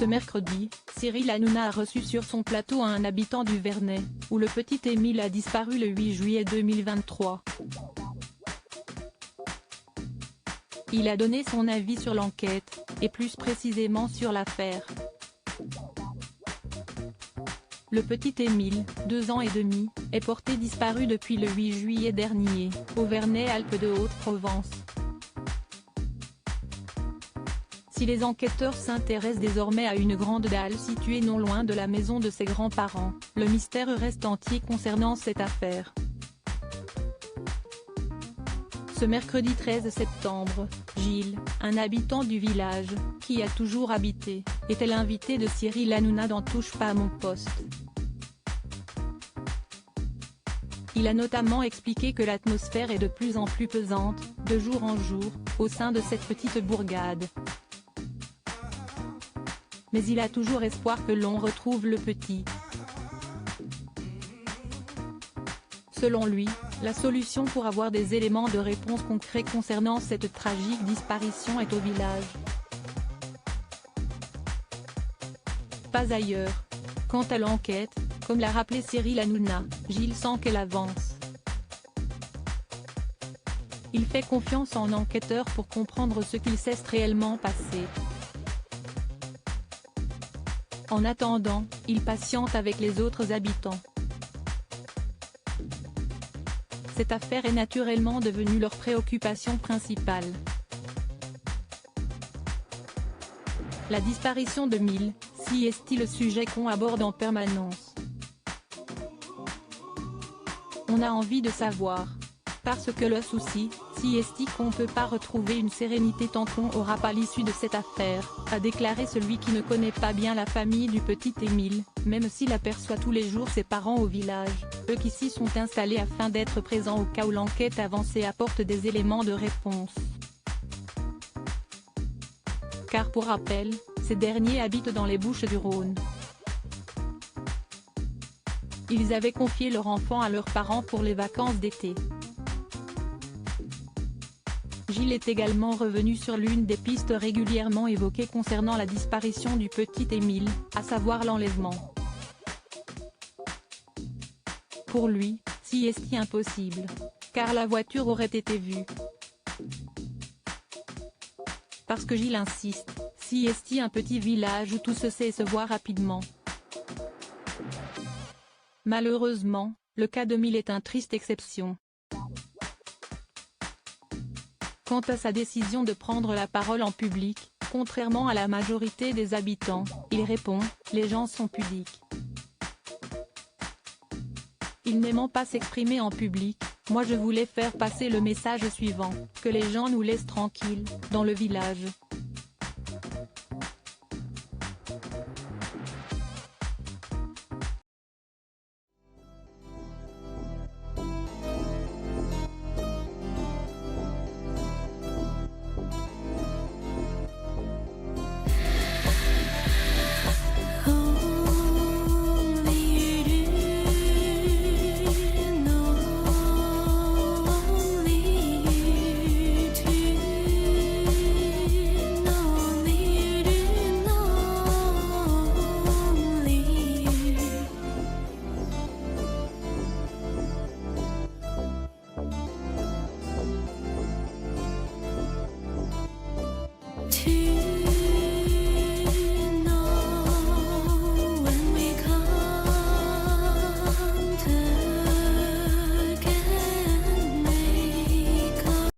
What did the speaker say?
Ce mercredi, Cyril Hanouna a reçu sur son plateau un habitant du Vernet, où le petit Émile a disparu le 8 juillet 2023. Il a donné son avis sur l'enquête, et plus précisément sur l'affaire. Le petit Émile, 2 ans et demi, est porté disparu depuis le 8 juillet dernier, au Vernet-Alpes-de-Haute-Provence. Si les enquêteurs s'intéressent désormais à une grande dalle située non loin de la maison de ses grands-parents, le mystère reste entier concernant cette affaire. Ce mercredi 13 septembre, Gilles, un habitant du village, qui y a toujours habité, était l'invité de Cyril Hanouna dans Touche pas à mon poste. Il a notamment expliqué que l'atmosphère est de plus en plus pesante, de jour en jour, au sein de cette petite bourgade. Mais il a toujours espoir que l'on retrouve le petit. Selon lui, la solution pour avoir des éléments de réponse concrets concernant cette tragique disparition est au village. Pas ailleurs. Quant à l'enquête, comme l'a rappelé Cyril Hanouna, Gilles sent qu'elle avance. Il fait confiance en enquêteurs pour comprendre ce qu'il s'est réellement passé. En attendant, il patiente avec les autres habitants. Cette affaire est naturellement devenue leur préoccupation principale. La disparition de Émile, si est le sujet qu'on aborde en permanence. On a envie de savoir. Parce que le souci, si est qu'on ne peut pas retrouver une sérénité tant qu'on n'aura pas l'issue de cette affaire, a déclaré celui qui ne connaît pas bien la famille du petit Émile, même s'il aperçoit tous les jours ses parents au village, eux qui s'y sont installés afin d'être présents au cas où l'enquête avancée apporte des éléments de réponse. Car pour rappel, ces derniers habitent dans les Bouches-du-Rhône. Ils avaient confié leur enfant à leurs parents pour les vacances d'été. Gilles est également revenu sur l'une des pistes régulièrement évoquées concernant la disparition du petit Émile, à savoir l'enlèvement. Pour lui, si est impossible, car la voiture aurait été vue. Parce que Gilles insiste, si est un petit village où tout se sait et se voit rapidement. Malheureusement, le cas d'Émile est une triste exception. Quant à sa décision de prendre la parole en public, contrairement à la majorité des habitants, il répond « Les gens sont pudiques. Il n'aimant pas s'exprimer en public, moi je voulais faire passer le message suivant, que les gens nous laissent tranquilles, dans le village.